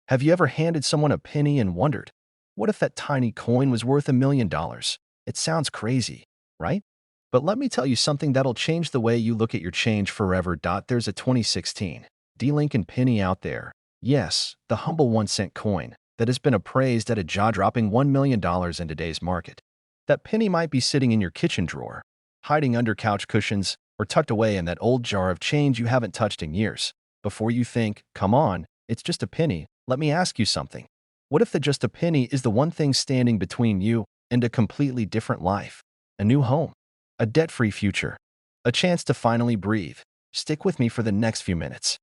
Have you ever handed someone a penny and wondered, what if that tiny coin was worth $1 million? It sounds crazy, right? But let me tell you something that'll change the way you look at your change forever. There's a 2016 D Lincoln penny out there. Yes, the humble 1 cent coin that has been appraised at a jaw-dropping $1 million in today's market. That penny might be sitting in your kitchen drawer, hiding under couch cushions, or tucked away in that old jar of change you haven't touched in years. Before you think, come on, it's just a penny, let me ask you something. What if the just a penny is the one thing standing between you and a completely different life? A new home, a debt-free future, a chance to finally breathe. Stick with me for the next few minutes.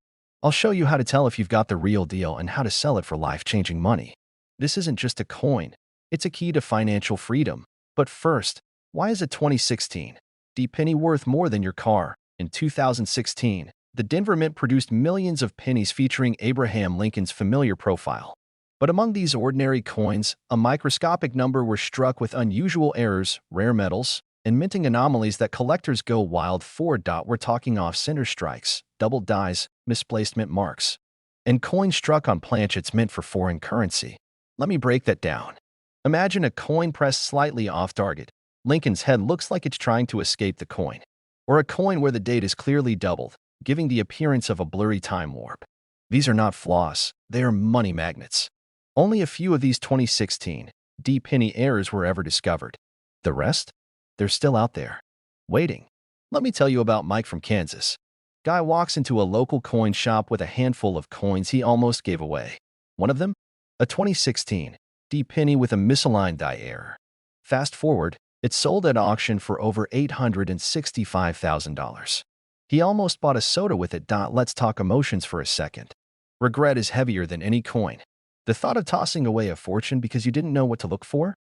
I'll show you how to tell if you've got the real deal and how to sell it for life-changing money. This isn't just a coin, it's a key to financial freedom. But first, why is a 2016 D penny worth more than your car? In 2016, the Denver Mint produced millions of pennies featuring Abraham Lincoln's familiar profile. But among these ordinary coins, a microscopic number were struck with unusual errors, rare metals, and minting anomalies that collectors go wild for. We're talking off-center strikes, double dies, misplaced mint marks, and coins struck on planchets meant for foreign currency. Let me break that down. Imagine a coin pressed slightly off target. Lincoln's head looks like it's trying to escape the coin. Or a coin where the date is clearly doubled, giving the appearance of a blurry time warp. These are not flaws, they are money magnets. Only a few of these 2016 D penny errors were ever discovered. The rest? They're still out there, waiting. Let me tell you about Mike from Kansas. Guy walks into a local coin shop with a handful of coins he almost gave away. One of them? A 2016 D penny with a misaligned die error. Fast forward, it sold at auction for over $865,000. He almost bought a soda with it. Let's talk emotions for a second. Regret is heavier than any coin. The thought of tossing away a fortune because you didn't know what to look for?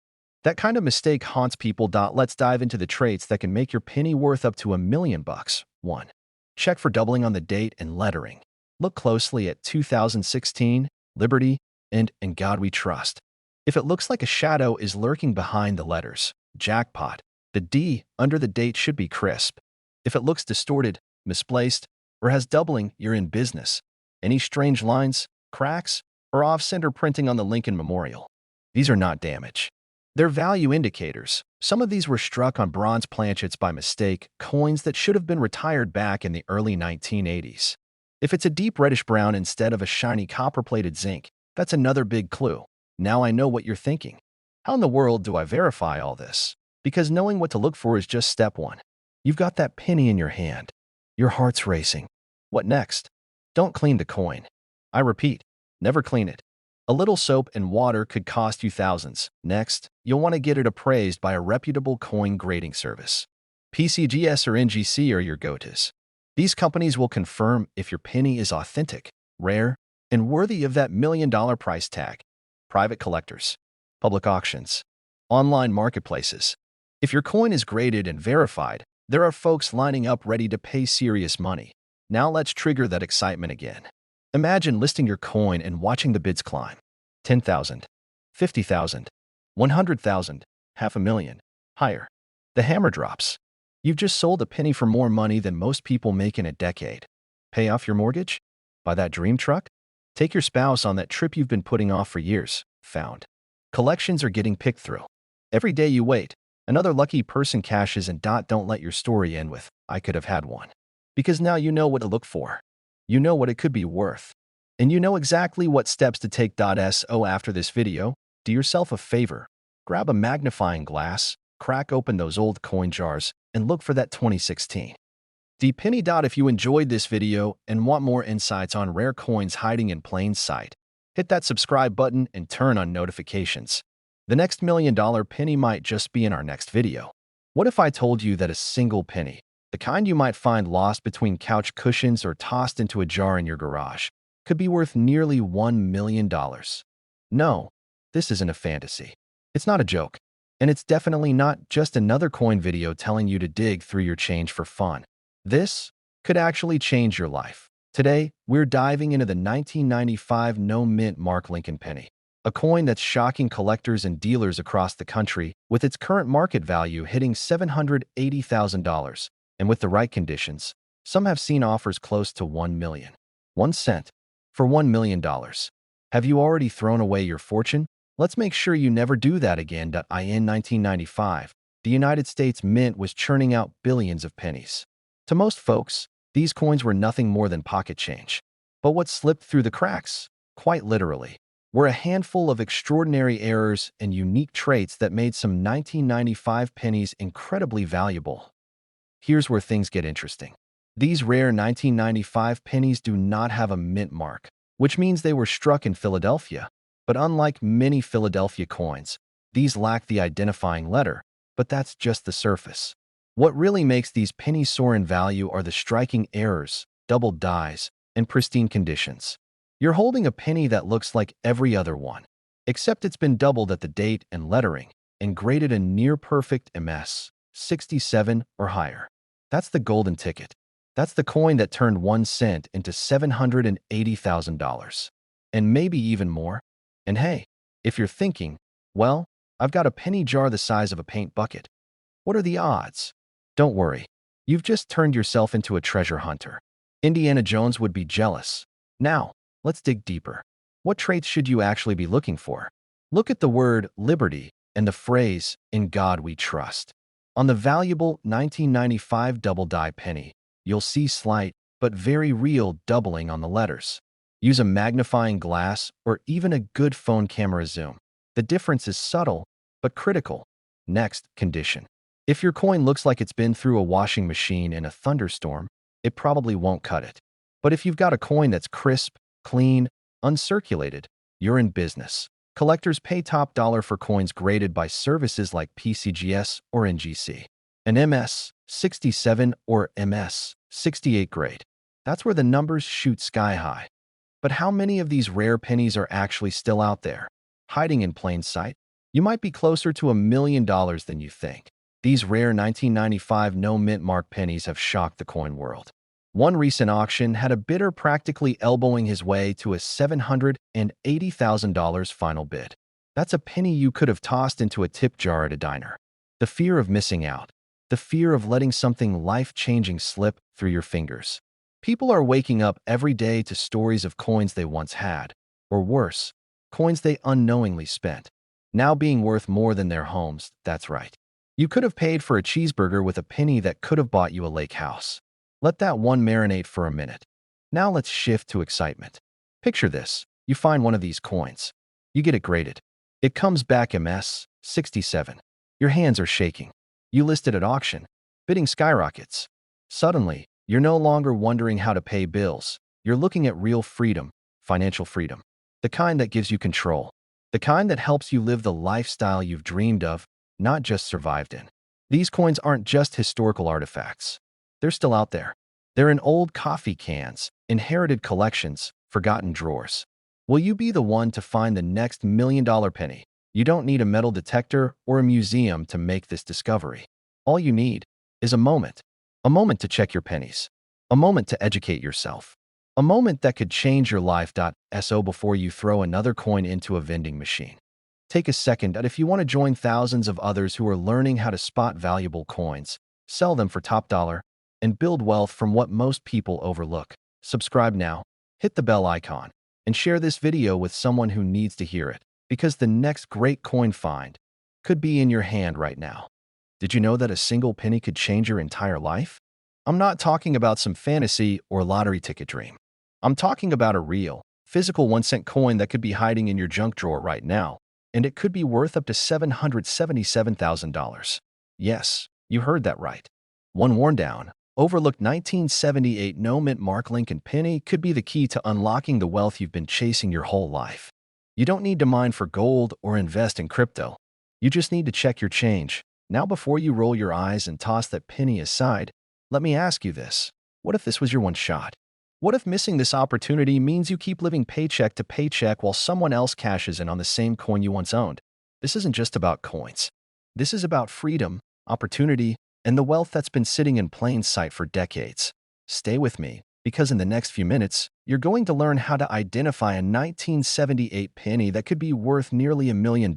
That kind of mistake haunts people. Let's dive into the traits that can make your penny worth up to $1 million. 1. Check for doubling on the date and lettering. Look closely at 2016, Liberty, and In God We Trust. If it looks like a shadow is lurking behind the letters, jackpot. The D under the date should be crisp. If it looks distorted, misplaced, or has doubling, you're in business. Any strange lines, cracks, or off-center printing on the Lincoln Memorial? These are not damage. They're value indicators. Some of these were struck on bronze planchets by mistake, coins that should have been retired back in the early 1980s. If it's a deep reddish-brown instead of a shiny copper-plated zinc, that's another big clue. Now I know what you're thinking. How in the world do I verify all this? Because knowing what to look for is just step one. You've got that penny in your hand. Your heart's racing. What next? Don't clean the coin. I repeat, never clean it. A little soap and water could cost you thousands. Next, you'll want to get it appraised by a reputable coin grading service. PCGS or NGC are your go-tos. These companies will confirm if your penny is authentic, rare, and worthy of that $1 million price tag. Private collectors, public auctions, online marketplaces. If your coin is graded and verified, there are folks lining up ready to pay serious money. Now let's trigger that excitement again. Imagine listing your coin and watching the bids climb. 10,000, 50,000, 100,000, $500,000, higher. The hammer drops. You've just sold a penny for more money than most people make in a decade. Pay off your mortgage? Buy that dream truck? Take your spouse on that trip you've been putting off for years. Found. Collections are getting picked through. Every day you wait, another lucky person cashes and don't let your story end with, I could have had one. Because now you know what to look for. You know what it could be worth. And you know exactly what steps to take. So after this video, do yourself a favor. Grab a magnifying glass, crack open those old coin jars, and look for that 2016 D penny. If you enjoyed this video and want more insights on rare coins hiding in plain sight, hit that subscribe button and turn on notifications. The next $1 million penny might just be in our next video. What if I told you that a single penny, the kind you might find lost between couch cushions or tossed into a jar in your garage, could be worth nearly $1 million? No, this isn't a fantasy. It's not a joke. And it's definitely not just another coin video telling you to dig through your change for fun. This could actually change your life. Today, we're diving into the 1995 no-mint Mark Lincoln penny, a coin that's shocking collectors and dealers across the country, with its current market value hitting $780,000. And with the right conditions, some have seen offers close to $1 million. 1 cent for $1 million. Have you already thrown away your fortune? Let's make sure you never do that again. In 1995, the United States Mint was churning out billions of pennies. To most folks, these coins were nothing more than pocket change. But what slipped through the cracks, quite literally, were a handful of extraordinary errors and unique traits that made some 1995 pennies incredibly valuable. Here's where things get interesting. These rare 1995 pennies do not have a mint mark, which means they were struck in Philadelphia. But unlike many Philadelphia coins, these lack the identifying letter, but that's just the surface. What really makes these pennies soar in value are the striking errors, doubled dies, and pristine conditions. You're holding a penny that looks like every other one, except it's been doubled at the date and lettering, and graded a near-perfect MS, 67 or higher. That's the golden ticket. That's the coin that turned 1 cent into $780,000. And maybe even more. And hey, if you're thinking, well, I've got a penny jar the size of a paint bucket. What are the odds? Don't worry. You've just turned yourself into a treasure hunter. Indiana Jones would be jealous. Now, let's dig deeper. What traits should you actually be looking for? Look at the word liberty and the phrase, "In God we trust." On the valuable 1995 double die penny, you'll see slight but very real doubling on the letters. Use a magnifying glass or even a good phone camera zoom. The difference is subtle but critical. Next, condition. If your coin looks like it's been through a washing machine in a thunderstorm, it probably won't cut it. But if you've got a coin that's crisp, clean, uncirculated, you're in business. Collectors pay top dollar for coins graded by services like PCGS or NGC. An MS 67 or MS 68 grade. That's where the numbers shoot sky high. But how many of these rare pennies are actually still out there, hiding in plain sight? You might be closer to $1 million than you think. These rare 1995 no-mint mark pennies have shocked the coin world. One recent auction had a bidder practically elbowing his way to a $780,000 final bid. That's a penny you could have tossed into a tip jar at a diner. The fear of missing out. The fear of letting something life-changing slip through your fingers. People are waking up every day to stories of coins they once had, or worse, coins they unknowingly spent, now being worth more than their homes. That's right. You could have paid for a cheeseburger with a penny that could have bought you a lake house. Let that one marinate for a minute. Now let's shift to excitement. Picture this. You find one of these coins. You get it graded. It comes back MS 67. Your hands are shaking. You list it at auction. Bidding skyrockets. Suddenly, you're no longer wondering how to pay bills. You're looking at real freedom, financial freedom. The kind that gives you control. The kind that helps you live the lifestyle you've dreamed of, not just survived in. These coins aren't just historical artifacts. They're still out there. They're in old coffee cans, inherited collections, forgotten drawers. Will you be the one to find the next $1 million penny? You don't need a metal detector or a museum to make this discovery. All you need is a moment to check your pennies, a moment to educate yourself, a moment that could change your life. So before you throw another coin into a vending machine, take a second. If you want to join thousands of others who are learning how to spot valuable coins, sell them for top dollar, and build wealth from what most people overlook. Subscribe now, hit the bell icon, and share this video with someone who needs to hear it, because the next great coin find could be in your hand right now. Did you know that a single penny could change your entire life? I'm not talking about some fantasy or lottery ticket dream. I'm talking about a real, physical 1-cent coin that could be hiding in your junk drawer right now, and it could be worth up to $777,000. Yes, you heard that right. One worn-down, overlooked 1978 no-mint mark Lincoln penny could be the key to unlocking the wealth you've been chasing your whole life. You don't need to mine for gold or invest in crypto. You just need to check your change. Now, before you roll your eyes and toss that penny aside, let me ask you this. What if this was your one shot? What if missing this opportunity means you keep living paycheck to paycheck while someone else cashes in on the same coin you once owned? This isn't just about coins. This is about freedom, opportunity, and the wealth that's been sitting in plain sight for decades. Stay with me, because in the next few minutes, you're going to learn how to identify a 1978 penny that could be worth nearly $1 million,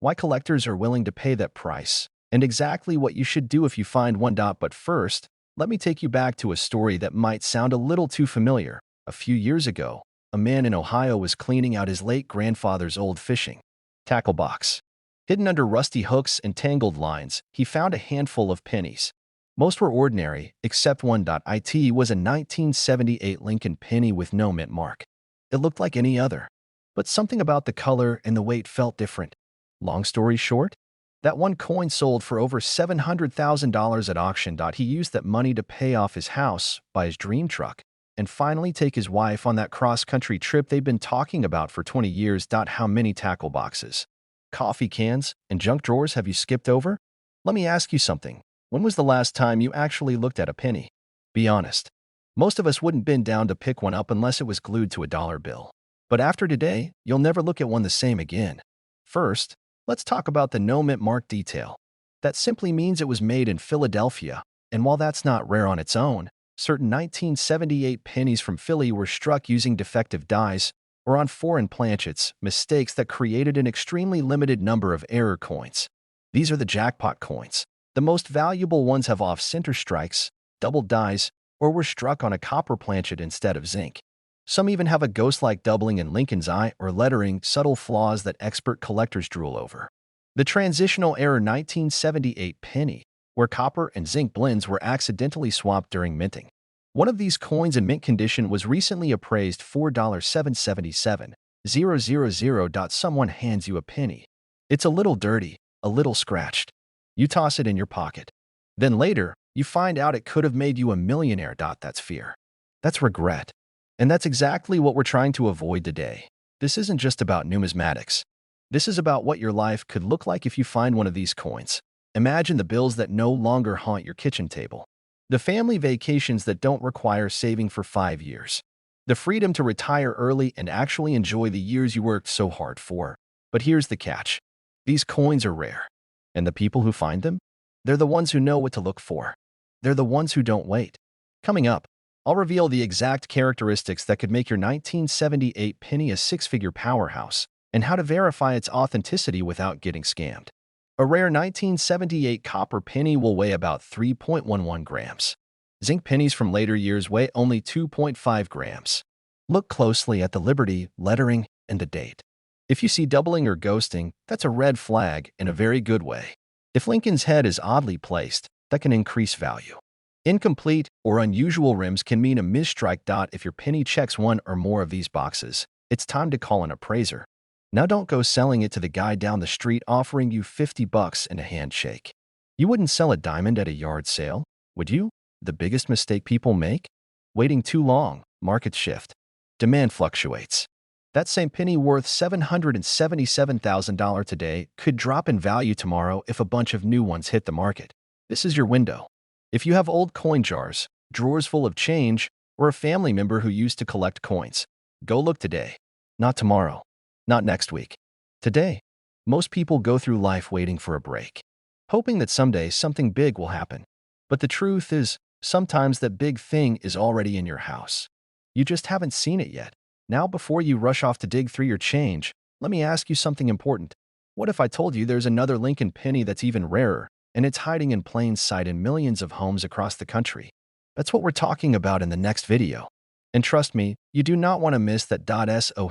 why collectors are willing to pay that price, and exactly what you should do if you find one. But first, let me take you back to a story that might sound a little too familiar. A few years ago, a man in Ohio was cleaning out his late grandfather's old fishing tackle box. Hidden under rusty hooks and tangled lines, he found a handful of pennies. Most were ordinary, except one. It was a 1978 Lincoln penny with no mint mark. It looked like any other, but something about the color and the weight felt different. Long story short, that one coin sold for over $700,000 at auction. He used that money to pay off his house, buy his dream truck, and finally take his wife on that cross-country trip they've been talking about for 20 years. How many tackle boxes, coffee cans, and junk drawers have you skipped over? Let me ask you something. When was the last time you actually looked at a penny? Be honest. Most of us wouldn't bend down to pick one up unless it was glued to a dollar bill. But after today, you'll never look at one the same again. First, let's talk about the no mint mark detail. That simply means it was made in Philadelphia, and while that's not rare on its own, certain 1978 pennies from Philly were struck using defective dies or on foreign planchets, mistakes that created an extremely limited number of error coins. These are the jackpot coins. The most valuable ones have off-center strikes, double dies, or were struck on a copper planchet instead of zinc. Some even have a ghost-like doubling in Lincoln's eye or lettering, subtle flaws that expert collectors drool over. The transitional error 1978 penny, where copper and zinc blends were accidentally swapped during minting. One of these coins in mint condition was recently appraised $4,777,000. Someone hands you a penny. It's a little dirty, a little scratched. You toss it in your pocket. Then later, you find out it could have made you a millionaire. That's fear. That's regret. And that's exactly what we're trying to avoid today. This isn't just about numismatics. This is about what your life could look like if you find one of these coins. Imagine the bills that no longer haunt your kitchen table. The family vacations that don't require saving for 5 years. The freedom to retire early and actually enjoy the years you worked so hard for. But here's the catch. These coins are rare. And the people who find them? They're the ones who know what to look for. They're the ones who don't wait. Coming up, I'll reveal the exact characteristics that could make your 1978 penny a six-figure powerhouse and how to verify its authenticity without getting scammed. A rare 1978 copper penny will weigh about 3.11 grams. Zinc pennies from later years weigh only 2.5 grams. Look closely at the Liberty, lettering, and the date. If you see doubling or ghosting, that's a red flag in a very good way. If Lincoln's head is oddly placed, that can increase value. Incomplete or unusual rims can mean a misstrike. If your penny checks one or more of these boxes, it's time to call an appraiser. Now don't go selling it to the guy down the street offering you $50 and a handshake. You wouldn't sell a diamond at a yard sale, would you? The biggest mistake people make? Waiting too long, market shift. Demand fluctuates. That same penny worth $777,000 today could drop in value tomorrow if a bunch of new ones hit the market. This is your window. If you have old coin jars, drawers full of change, or a family member who used to collect coins, go look today, not tomorrow. Not next week. Today. Most people go through life waiting for a break, hoping that someday something big will happen. But the truth is, sometimes that big thing is already in your house. You just haven't seen it yet. Now, before you rush off to dig through your change, let me ask you something important. What if I told you there's another Lincoln penny that's even rarer, and it's hiding in plain sight in millions of homes across the country? That's what we're talking about in the next video. And trust me, you do not want to miss that.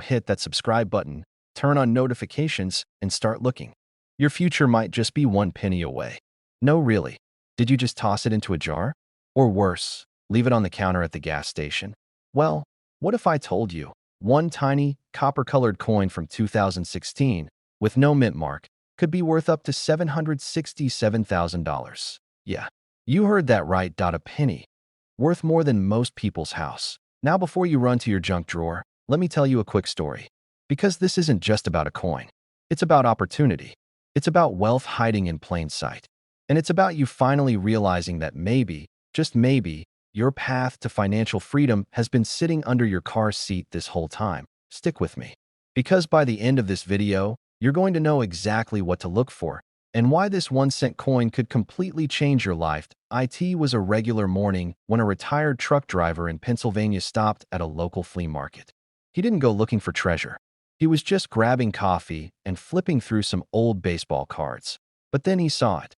Hit that subscribe button, turn on notifications, and start looking. Your future might just be one penny away. No, really. Did you just toss it into a jar? Or worse, leave it on the counter at the gas station? Well, what if I told you one tiny, copper-colored coin from 2016 with no mint mark could be worth up to $767,000? Yeah, you heard that right. A penny. Worth more than most people's house. Now, before you run to your junk drawer, let me tell you a quick story. Because this isn't just about a coin. It's about opportunity. It's about wealth hiding in plain sight. And it's about you finally realizing that maybe, just maybe, your path to financial freedom has been sitting under your car seat this whole time. Stick with me. Because by the end of this video, you're going to know exactly what to look for and why this 1-cent coin could completely change your life. It was a regular morning when a retired truck driver in Pennsylvania stopped at a local flea market. He didn't go looking for treasure. He was just grabbing coffee and flipping through some old baseball cards. But then he saw it.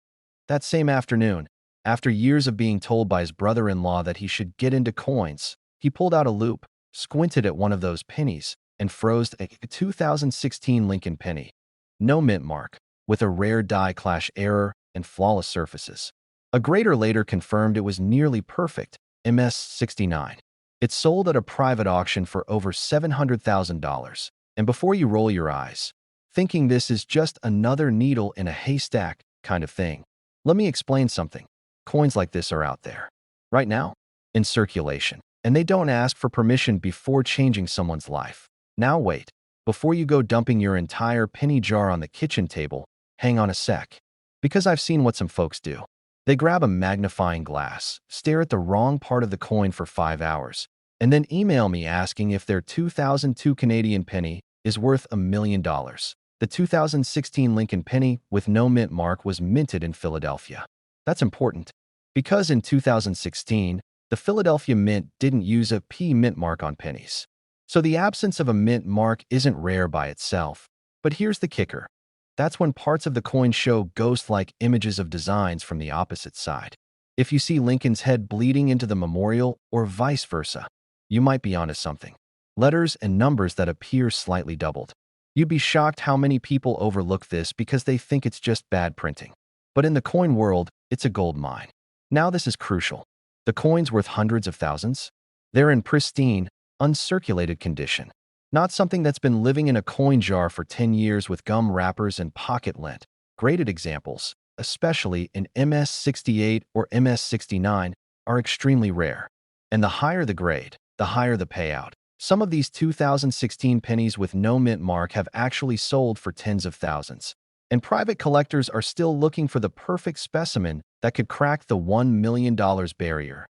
That same afternoon, after years of being told by his brother-in-law that he should get into coins, he pulled out a loupe, squinted at one of those pennies, and froze a 2016 Lincoln penny. No mint mark, with a rare die clash error and flawless surfaces. A grader later confirmed it was nearly perfect, MS-69. It sold at a private auction for over $700,000. And before you roll your eyes, thinking this is just another needle in a haystack kind of thing, let me explain something. Coins like this are out there, right now, in circulation, and they don't ask for permission before changing someone's life. Now wait, before you go dumping your entire penny jar on the kitchen table, hang on a sec. Because I've seen what some folks do. They grab a magnifying glass, stare at the wrong part of the coin for 5 hours, and then email me asking if their 2002 Canadian penny is worth $1 million. The 2016 Lincoln penny with no mint mark was minted in Philadelphia. That's important, because in 2016, the Philadelphia Mint didn't use a P mint mark on pennies. So the absence of a mint mark isn't rare by itself. But here's the kicker. That's when parts of the coin show ghost-like images of designs from the opposite side. If you see Lincoln's head bleeding into the memorial or vice versa, you might be onto something. Letters and numbers that appear slightly doubled. You'd be shocked how many people overlook this because they think it's just bad printing. But in the coin world, it's a gold mine. Now this is crucial. The coin's worth hundreds of thousands. They're in pristine, uncirculated condition. Not something that's been living in a coin jar for 10 years with gum wrappers and pocket lint. Graded examples, especially in MS-68 or MS-69, are extremely rare. And the higher the grade, the higher the payout. Some of these 2016 pennies with no mint mark have actually sold for tens of thousands. And private collectors are still looking for the perfect specimen that could crack the $1 million barrier.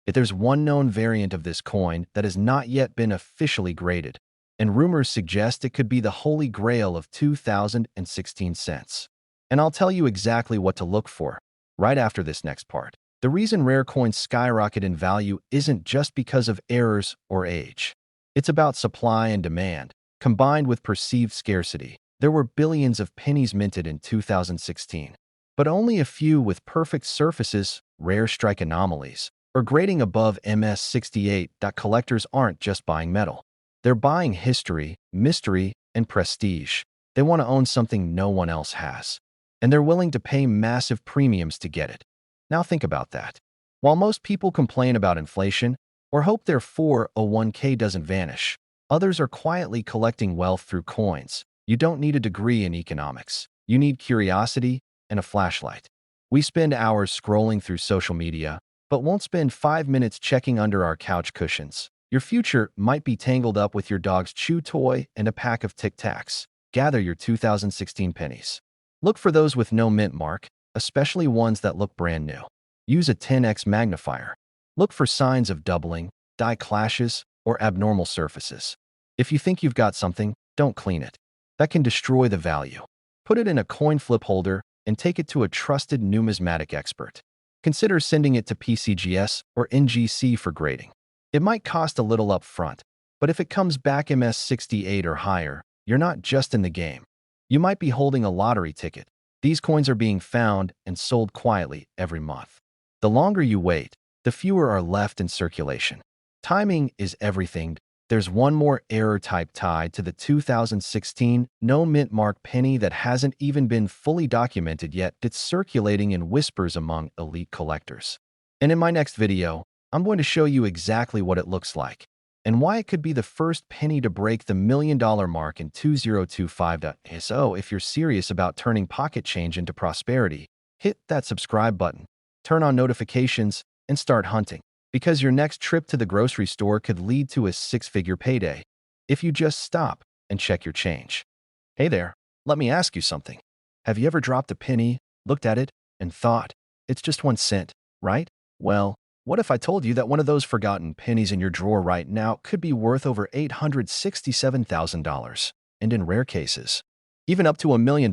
If there's one known variant of this coin that has not yet been officially graded, and rumors suggest it could be the holy grail of 2016 cents. And I'll tell you exactly what to look for right after this next part. The reason rare coins skyrocket in value isn't just because of errors or age. It's about supply and demand, combined with perceived scarcity. There were billions of pennies minted in 2016, but only a few with perfect surfaces, rare strike anomalies, or grading above MS-68. Collectors aren't just buying metal. They're buying history, mystery, and prestige. They want to own something no one else has, and they're willing to pay massive premiums to get it. Now think about that. While most people complain about inflation or hope their 401k doesn't vanish, others are quietly collecting wealth through coins. You don't need a degree in economics. You need curiosity and a flashlight. We spend hours scrolling through social media, but won't spend 5 minutes checking under our couch cushions. Your future might be tangled up with your dog's chew toy and a pack of Tic Tacs. Gather your 2016 pennies. Look for those with no mint mark, especially ones that look brand new. Use a 10x magnifier. Look for signs of doubling, die clashes, or abnormal surfaces. If you think you've got something, don't clean it. That can destroy the value. Put it in a coin flip holder and take it to a trusted numismatic expert. Consider sending it to PCGS or NGC for grading. It might cost a little up front, but if it comes back MS-68 or higher, you're not just in the game. You might be holding a lottery ticket. These coins are being found and sold quietly every month. The longer you wait, the fewer are left in circulation. Timing is everything. There's one more error type tied to the 2016 no mint mark penny that hasn't even been fully documented yet. It's circulating in whispers among elite collectors. And in my next video, I'm going to show you exactly what it looks like and why it could be the first penny to break the $1 million mark in 2025. So if you're serious about turning pocket change into prosperity, hit that subscribe button, turn on notifications, and start hunting, because your next trip to the grocery store could lead to a 6-figure payday if you just stop and check your change. Hey there, let me ask you something. Have you ever dropped a penny, looked at it, and thought, it's just 1 cent, right? Well, what if I told you that one of those forgotten pennies in your drawer right now could be worth over $867,000, and in rare cases, even up to $1 million?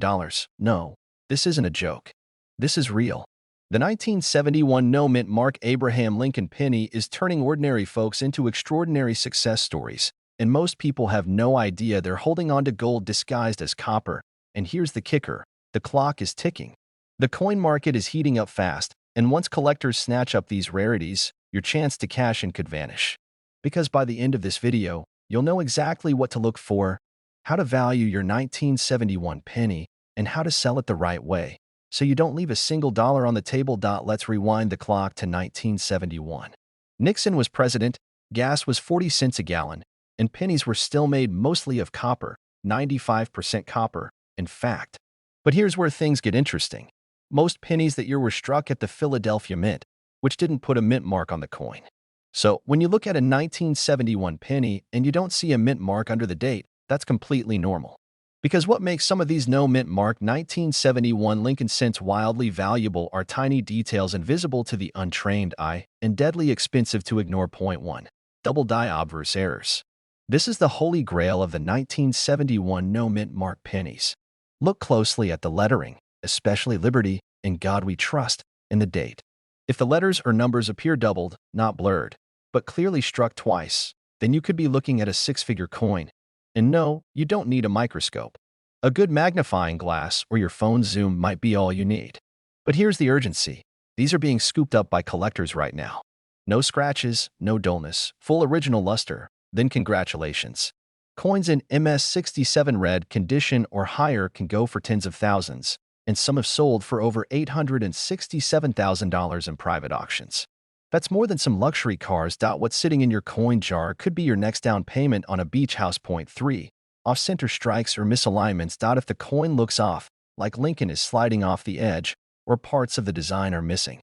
No, this isn't a joke. This is real. The 1971 no mint mark Abraham Lincoln penny is turning ordinary folks into extraordinary success stories, and most people have no idea they're holding on to gold disguised as copper. And here's the kicker: the clock is ticking. The coin market is heating up fast, and once collectors snatch up these rarities, your chance to cash in could vanish. because by the end of this video, you'll know exactly what to look for, how to value your 1971 penny, and how to sell it the right way, so you don't leave a single dollar on the table. Let's rewind the clock to 1971. Nixon was president, gas was 40 cents a gallon, and pennies were still made mostly of copper, 95% copper, in fact. But here's where things get interesting. Most pennies that year were struck at the Philadelphia Mint, which didn't put a mint mark on the coin. So when you look at a 1971 penny and you don't see a mint mark under the date, that's completely normal. Because what makes some of these no mint mark 1971 Lincoln cents wildly valuable are tiny details invisible to the untrained eye and deadly expensive to ignore. Point 1. Double die obverse errors. This is the holy grail of the 1971 no mint mark pennies. Look closely at the lettering, especially Liberty, In God We Trust, and the date. If the letters or numbers appear doubled, not blurred, but clearly struck twice, then you could be looking at a six-figure coin. And no, you don't need a microscope. A good magnifying glass or your phone's zoom might be all you need. But here's the urgency. These are being scooped up by collectors right now. No scratches, no dullness, full original luster. Then congratulations. Coins in MS-67 red condition or higher can go for tens of thousands, and some have sold for over $867,000 in private auctions. That's more than some luxury cars. What's sitting in your coin jar could be your next down payment on a beach house. Point 3. Off-center strikes or misalignments. If the coin looks off, like Lincoln is sliding off the edge, or parts of the design are missing,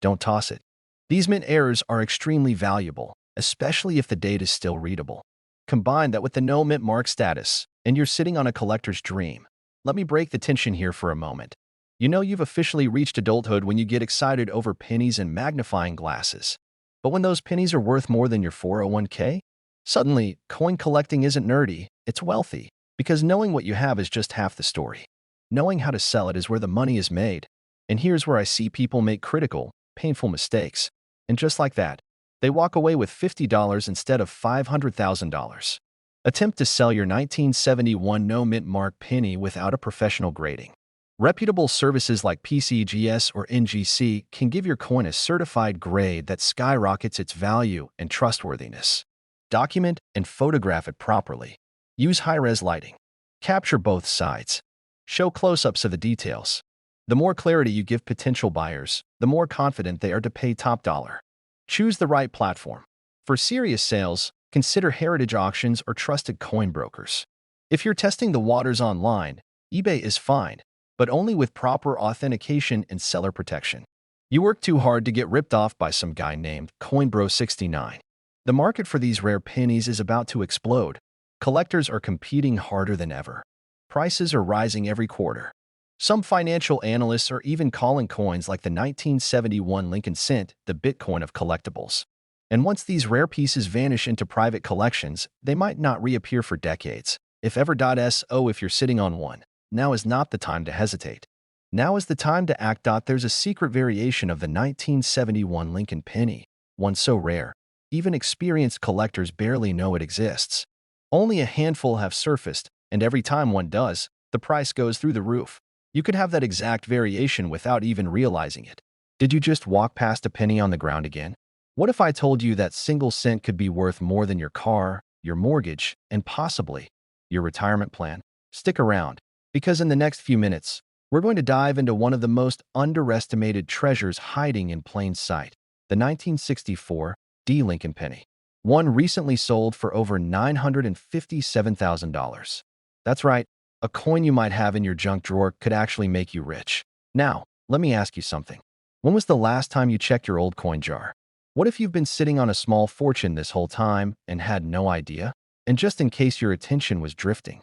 don't toss it. These mint errors are extremely valuable, especially if the date is still readable. Combine that with the no mint mark status, and you're sitting on a collector's dream. Let me break the tension here for a moment. You know you've officially reached adulthood when you get excited over pennies and magnifying glasses. But when those pennies are worth more than your 401k? Suddenly, coin collecting isn't nerdy, it's wealthy. Because knowing what you have is just half the story. Knowing how to sell it is where the money is made. And here's where I see people make critical, painful mistakes. And just like that, they walk away with $50 instead of $500,000. Attempt to sell your 1971 no mint mark penny without a professional grading. Reputable services like PCGS or NGC can give your coin a certified grade that skyrockets its value and trustworthiness. Document and photograph it properly. Use high-res lighting. Capture both sides. Show close-ups of the details. The more clarity you give potential buyers, the more confident they are to pay top dollar. Choose the right platform. For serious sales, consider heritage auctions or trusted coin brokers. If you're testing the waters online, eBay is fine, but only with proper authentication and seller protection. You work too hard to get ripped off by some guy named CoinBro69. The market for these rare pennies is about to explode. Collectors are competing harder than ever. Prices are rising every quarter. Some financial analysts are even calling coins like the 1971 Lincoln cent the Bitcoin of collectibles. And once these rare pieces vanish into private collections, they might not reappear for decades, if ever. So if you're sitting on one, now is not the time to hesitate. Now is the time to act. There's a secret variation of the 1971 Lincoln penny, one so rare, even experienced collectors barely know it exists. Only a handful have surfaced, and every time one does, the price goes through the roof. You could have that exact variation without even realizing it. Did you just walk past a penny on the ground again? What if I told you that single cent could be worth more than your car, your mortgage, and possibly your retirement plan? Stick around, because in the next few minutes, we're going to dive into one of the most underestimated treasures hiding in plain sight, the 1964 D. Lincoln penny. One recently sold for over $957,000. That's right, a coin you might have in your junk drawer could actually make you rich. Now, let me ask you something. When was the last time you checked your old coin jar? What if you've been sitting on a small fortune this whole time and had no idea? And just in case your attention was drifting.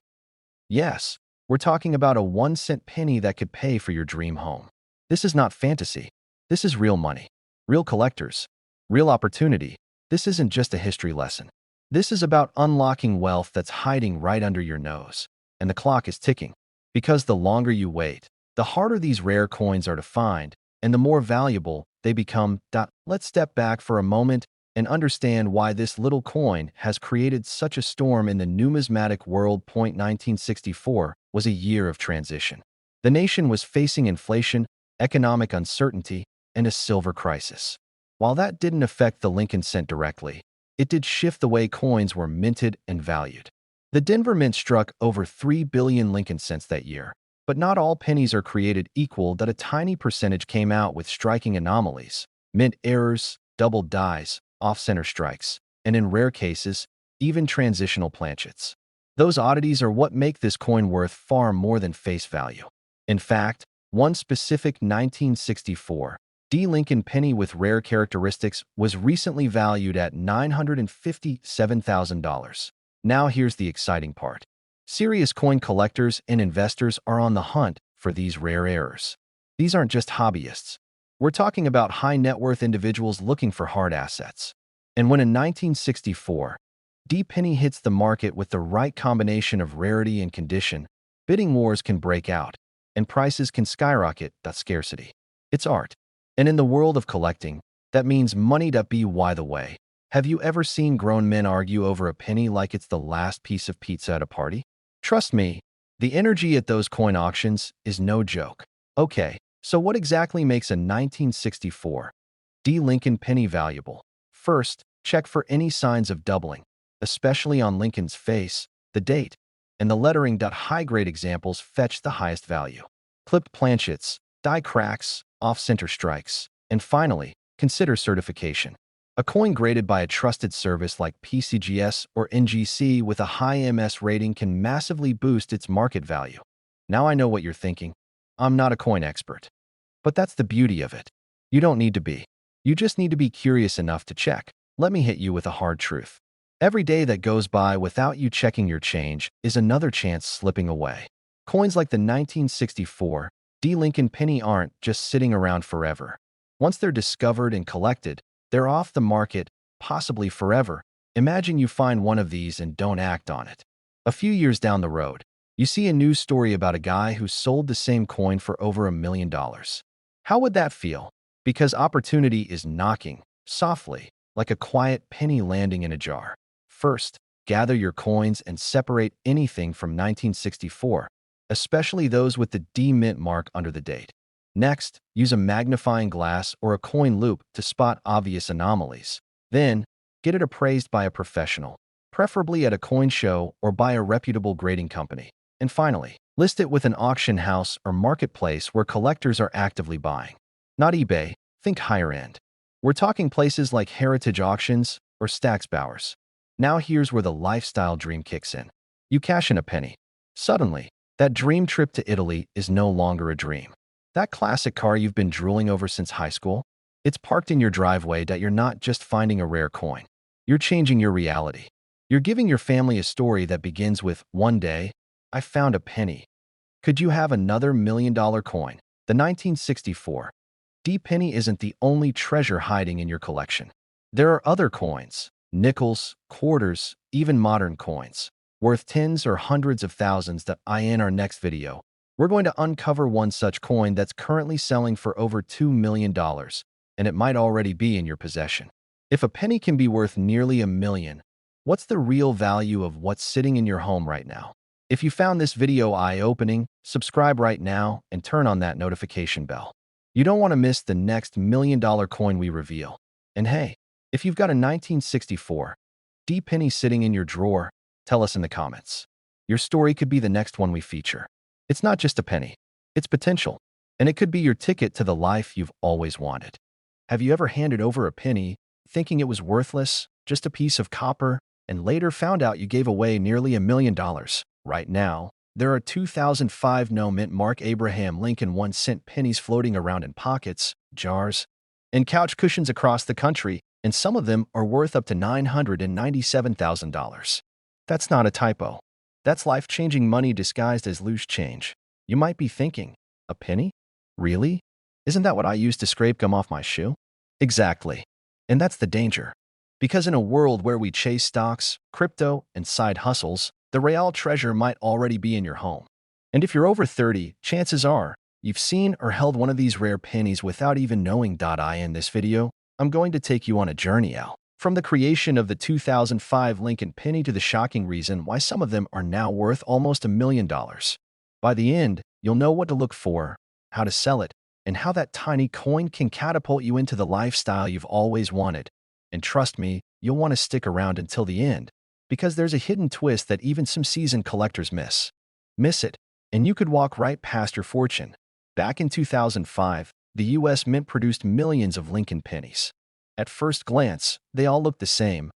Yes, we're talking about a 1-cent penny that could pay for your dream home. This is not fantasy. This is real money. Real collectors. Real opportunity. This isn't just a history lesson. This is about unlocking wealth that's hiding right under your nose. And the clock is ticking. Because the longer you wait, the harder these rare coins are to find, and the more valuable they become. Let's step back for a moment and understand why this little coin has created such a storm in the numismatic world. 1964 was a year of transition. The nation was facing inflation, economic uncertainty, and a silver crisis. While that didn't affect the Lincoln cent directly, it did shift the way coins were minted and valued. The Denver Mint struck over 3 billion Lincoln cents that year, but not all pennies are created equal. That a tiny percentage came out with striking anomalies, mint errors, double dies, off-center strikes, and in rare cases, even transitional planchets. Those oddities are what make this coin worth far more than face value. In fact, one specific 1964 D. Lincoln penny with rare characteristics was recently valued at $957,000. Now here's the exciting part. Serious coin collectors and investors are on the hunt for these rare errors. These aren't just hobbyists. We're talking about high net worth individuals looking for hard assets. And when in 1964, D. penny hits the market with the right combination of rarity and condition, bidding wars can break out, and prices can skyrocket. Scarcity. It's art. And in the world of collecting, that means money. By the way, have you ever seen grown men argue over a penny like it's the last piece of pizza at a party? Trust me, the energy at those coin auctions is no joke. Okay, so what exactly makes a 1964 D. Lincoln penny valuable? First, check for any signs of doubling, especially on Lincoln's face, the date, and the lettering. High-grade examples fetch the highest value. Clipped planchets, die cracks, off-center strikes, and finally, consider certification. A coin graded by a trusted service like PCGS or NGC with a high MS rating can massively boost its market value. Now I know what you're thinking. I'm not a coin expert. But that's the beauty of it. You don't need to be. You just need to be curious enough to check. Let me hit you with a hard truth. Every day that goes by without you checking your change is another chance slipping away. Coins like the 1964 D. Lincoln penny aren't just sitting around forever. Once they're discovered and collected, they're off the market, possibly forever. Imagine you find one of these and don't act on it. A few years down the road, you see a news story about a guy who sold the same coin for over $1 million. How would that feel? Because opportunity is knocking, softly, like a quiet penny landing in a jar. First, gather your coins and separate anything from 1964, especially those with the D mint mark under the date. Next, use a magnifying glass or a coin loop to spot obvious anomalies. Then, get it appraised by a professional, preferably at a coin show or by a reputable grading company. And finally, list it with an auction house or marketplace where collectors are actively buying. Not eBay, think higher end. We're talking places like Heritage Auctions or Stack's Bowers. Now here's where the lifestyle dream kicks in. You cash in a penny. Suddenly, that dream trip to Italy is no longer a dream. That classic car you've been drooling over since high school? It's parked in your driveway. You're not just finding a rare coin. You're changing your reality. You're giving your family a story that begins with, "One day, I found a penny." Could you have another $1 million coin? The 1964 D penny isn't the only treasure hiding in your collection. There are other coins, nickels, quarters, even modern coins, worth tens or hundreds of thousands. In our next video, we're going to uncover one such coin that's currently selling for over $2 million, and it might already be in your possession. If a penny can be worth nearly $1 million, what's the real value of what's sitting in your home right now? If you found this video eye-opening, subscribe right now and turn on that notification bell. You don't want to miss the next $1 million coin we reveal. And hey, if you've got a 1964 D penny sitting in your drawer, tell us in the comments. Your story could be the next one we feature. It's not just a penny, it's potential, and it could be your ticket to the life you've always wanted. Have you ever handed over a penny, thinking it was worthless, just a piece of copper, and later found out you gave away nearly $1 million? Right now, there are 2005 no mint mark Abraham Lincoln 1-cent pennies floating around in pockets, jars, and couch cushions across the country, and some of them are worth up to $997,000. That's not a typo. That's life-changing money disguised as loose change. You might be thinking, a penny? Really? Isn't that what I use to scrape gum off my shoe? Exactly. And that's the danger. Because in a world where we chase stocks, crypto, and side hustles, the real treasure might already be in your home. And if you're over 30, chances are you've seen or held one of these rare pennies without even knowing. In this video, I'm going to take you on a journey out. From the creation of the 2005 Lincoln penny to the shocking reason why some of them are now worth almost $1 million. By the end, you'll know what to look for, how to sell it, and how that tiny coin can catapult you into the lifestyle you've always wanted. And trust me, you'll want to stick around until the end, because there's a hidden twist that even some seasoned collectors miss. Miss it, and you could walk right past your fortune. Back in 2005, the US Mint produced millions of Lincoln pennies. At first glance, they all looked the same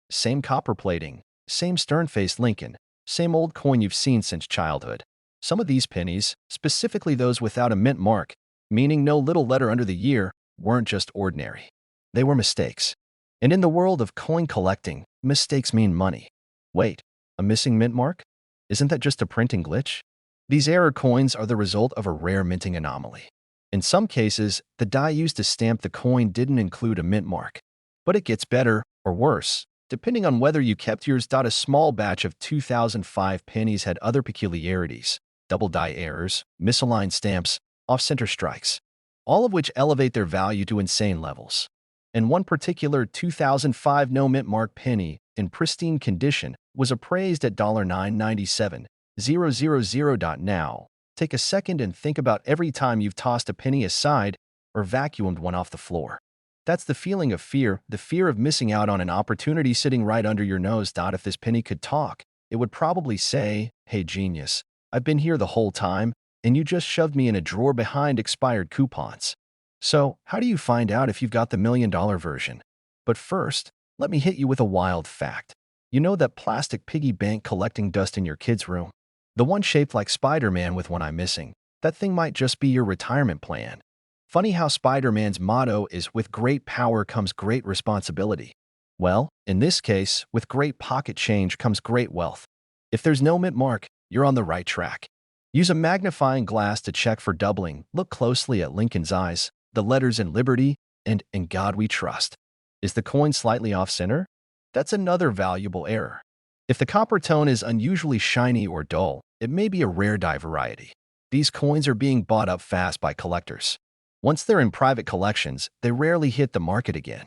copper plating, same stern-faced Lincoln, same old coin you've seen since childhood. Some of these pennies, specifically those without a mint mark, meaning no little letter under the year, weren't just ordinary. They were mistakes. And in the world of coin collecting, mistakes mean money. Wait, a missing mint mark? Isn't that just a printing glitch? These error coins are the result of a rare minting anomaly. In some cases, the die used to stamp the coin didn't include a mint mark. But it gets better, or worse, depending on whether you kept yours. A small batch of 2005 pennies had other peculiarities: double die errors, misaligned stamps, off-center strikes, all of which elevate their value to insane levels. And one particular 2005 no mint mark penny, in pristine condition, was appraised at $997,000. Now, take a second and think about every time you've tossed a penny aside or vacuumed one off the floor. That's the feeling of fear, the fear of missing out on an opportunity sitting right under your nose. If this penny could talk, it would probably say, "Hey genius, I've been here the whole time, and you just shoved me in a drawer behind expired coupons." So, how do you find out if you've got the $1,000,000 version? But first, let me hit you with a wild fact. You know that plastic piggy bank collecting dust in your kid's room? The one shaped like Spider-Man with one eye missing. That thing might just be your retirement plan. Funny how Spider-Man's motto is, "With great power comes great responsibility." Well, in this case, with great pocket change comes great wealth. If there's no mint mark, you're on the right track. Use a magnifying glass to check for doubling. Look closely at Lincoln's eyes, the letters in Liberty, and "In God We Trust." Is the coin slightly off-center? That's another valuable error. If the copper tone is unusually shiny or dull, it may be a rare die variety. These coins are being bought up fast by collectors. Once they're in private collections, they rarely hit the market again.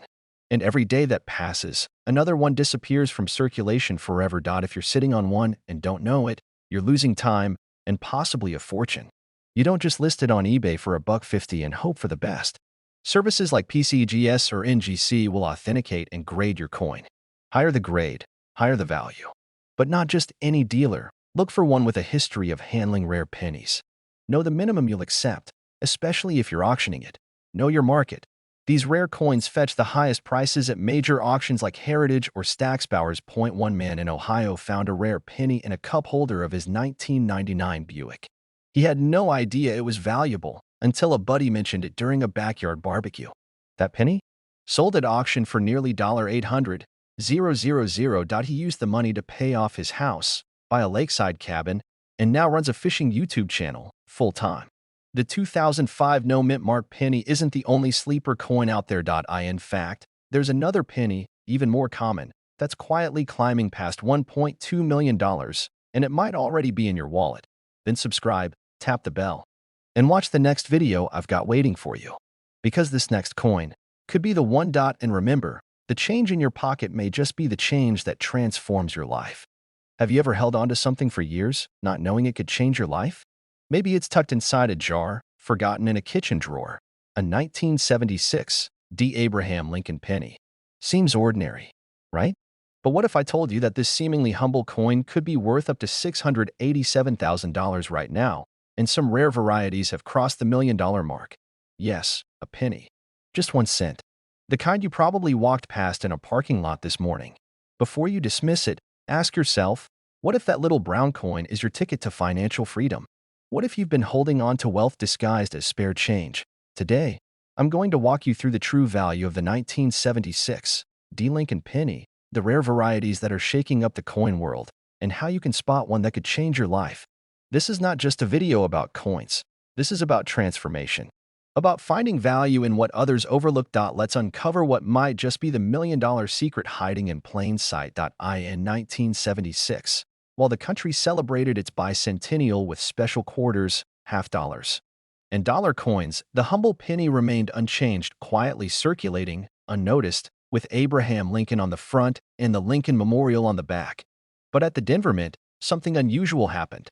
And every day that passes, another one disappears from circulation forever. If you're sitting on one and don't know it, you're losing time and possibly a fortune. You don't just list it on eBay for $1.50 and hope for the best. Services like PCGS or NGC will authenticate and grade your coin. Higher the grade, higher the value. But not just any dealer. Look for one with a history of handling rare pennies. Know the minimum you'll accept, especially if you're auctioning it. Know your market. These rare coins fetch the highest prices at major auctions like Heritage or Stacksbauer's. One man in Ohio found a rare penny in a cup holder of his 1999 Buick. He had no idea it was valuable until a buddy mentioned it during a backyard barbecue. That penny? Sold at auction for nearly $800,000. He used the money to pay off his house, buy a lakeside cabin, and now runs a fishing YouTube channel full-time. The 2005 no mint mark penny isn't the only sleeper coin out there. In fact, there's another penny, even more common, that's quietly climbing past $1.2 million, and it might already be in your wallet. Then subscribe, tap the bell, and watch the next video I've got waiting for you. Because this next coin could be the one. And remember, the change in your pocket may just be the change that transforms your life. Have you ever held on to something for years, not knowing it could change your life? Maybe it's tucked inside a jar, forgotten in a kitchen drawer. A 1976 D. Abraham Lincoln penny. Seems ordinary, right? But what if I told you that this seemingly humble coin could be worth up to $687,000 right now, and some rare varieties have crossed the $1,000,000 mark? Yes, a penny. Just 1 cent. The kind you probably walked past in a parking lot this morning. Before you dismiss it, ask yourself, what if that little brown coin is your ticket to financial freedom? What if you've been holding on to wealth disguised as spare change? Today, I'm going to walk you through the true value of the 1976 D. Lincoln penny, the rare varieties that are shaking up the coin world, and how you can spot one that could change your life. This is not just a video about coins. This is about transformation. About finding value in what others overlook. Let's uncover what might just be the $1,000,000 secret hiding in plain sight. In 1976, while the country celebrated its bicentennial with special quarters, half dollars, and dollar coins, the humble penny remained unchanged, quietly circulating, unnoticed, with Abraham Lincoln on the front and the Lincoln Memorial on the back. But at the Denver Mint, something unusual happened.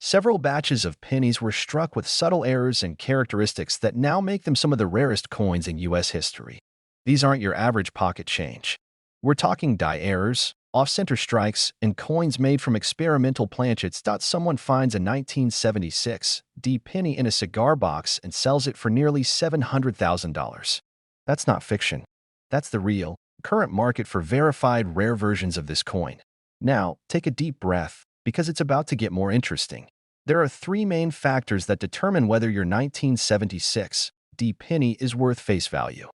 Several batches of pennies were struck with subtle errors and characteristics that now make them some of the rarest coins in U.S. history. These aren't your average pocket change. We're talking die errors, off-center strikes, and coins made from experimental planchets. Someone finds a 1976 D penny in a cigar box and sells it for nearly $700,000. That's not fiction. That's the real, current market for verified rare versions of this coin. Now, take a deep breath, because it's about to get more interesting. There are three main factors that determine whether your 1976 D penny is worth face value,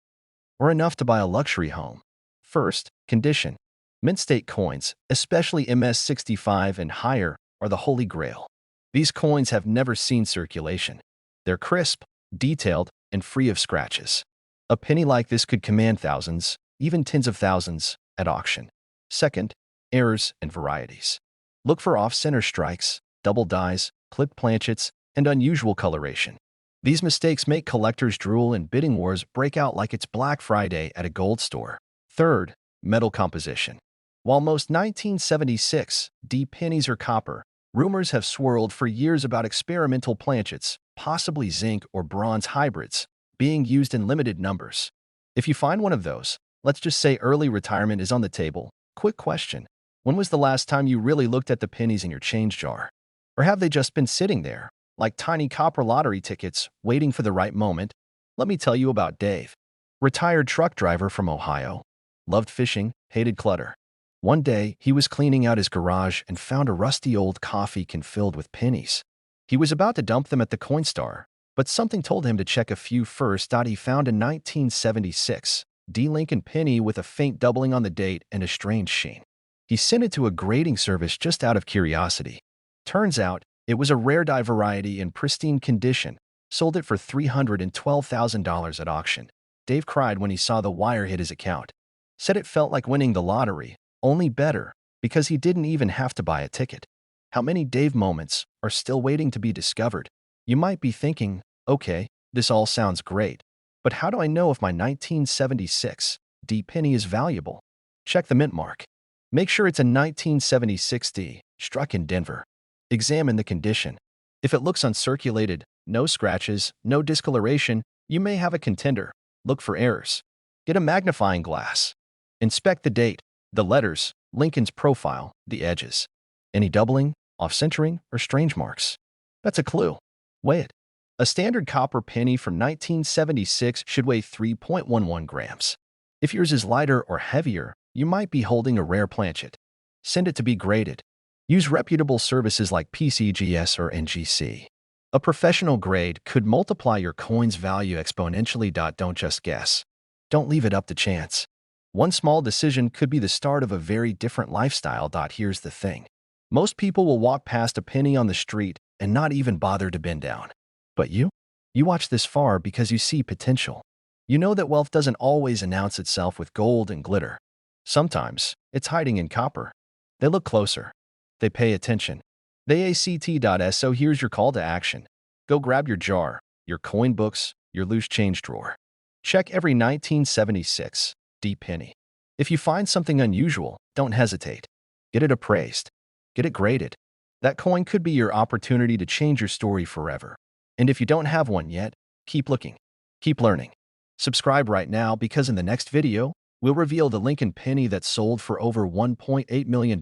or enough to buy a luxury home. First, condition. Mint state coins, especially MS-65 and higher, are the holy grail. These coins have never seen circulation. They're crisp, detailed, and free of scratches. A penny like this could command thousands, even tens of thousands, at auction. Second, errors and varieties. Look for off-center strikes, double dies, clipped planchets, and unusual coloration. These mistakes make collectors drool and bidding wars break out like it's Black Friday at a gold store. Third, metal composition. While most 1976 D pennies are copper, rumors have swirled for years about experimental planchets, possibly zinc or bronze hybrids, being used in limited numbers. If you find one of those, let's just say early retirement is on the table. Quick question. When was the last time you really looked at the pennies in your change jar? Or have they just been sitting there, like tiny copper lottery tickets, waiting for the right moment? Let me tell you about Dave. Retired truck driver from Ohio. Loved fishing, hated clutter. One day, he was cleaning out his garage and found a rusty old coffee can filled with pennies. He was about to dump them at the Coinstar, but something told him to check a few first. He found a 1976 D Lincoln penny with a faint doubling on the date and a strange sheen. He sent it to a grading service just out of curiosity. Turns out, it was a rare die variety in pristine condition, sold it for $312,000 at auction. Dave cried when he saw the wire hit his account. Said it felt like winning the lottery, only better, because he didn't even have to buy a ticket. How many Dave moments are still waiting to be discovered? You might be thinking, okay, this all sounds great, but how do I know if my 1976 D penny is valuable? Check the mint mark. Make sure it's a 1976 D, struck in Denver. Examine the condition. If it looks uncirculated, no scratches, no discoloration, you may have a contender. Look for errors. Get a magnifying glass. Inspect the date, the letters, Lincoln's profile, the edges. Any doubling, off-centering, or strange marks? That's a clue. Weigh it. A standard copper penny from 1976 should weigh 3.11 grams. If yours is lighter or heavier, you might be holding a rare planchet. Send it to be graded. Use reputable services like PCGS or NGC. A professional grade could multiply your coin's value exponentially. Don't just guess. Don't leave it up to chance. One small decision could be the start of a very different lifestyle. Here's the thing. Most people will walk past a penny on the street and not even bother to bend down. But you? You watch this far because you see potential. You know that wealth doesn't always announce itself with gold and glitter. Sometimes, it's hiding in copper. They look closer. They pay attention. They act. So here's your call to action. Go grab your jar, your coin books, your loose change drawer. Check every 1976 D penny. If you find something unusual, don't hesitate. Get it appraised. Get it graded. That coin could be your opportunity to change your story forever. And if you don't have one yet, keep looking. Keep learning. Subscribe right now because in the next video, we'll reveal the Lincoln penny that sold for over $1.8 million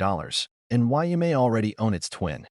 and why you may already own its twin.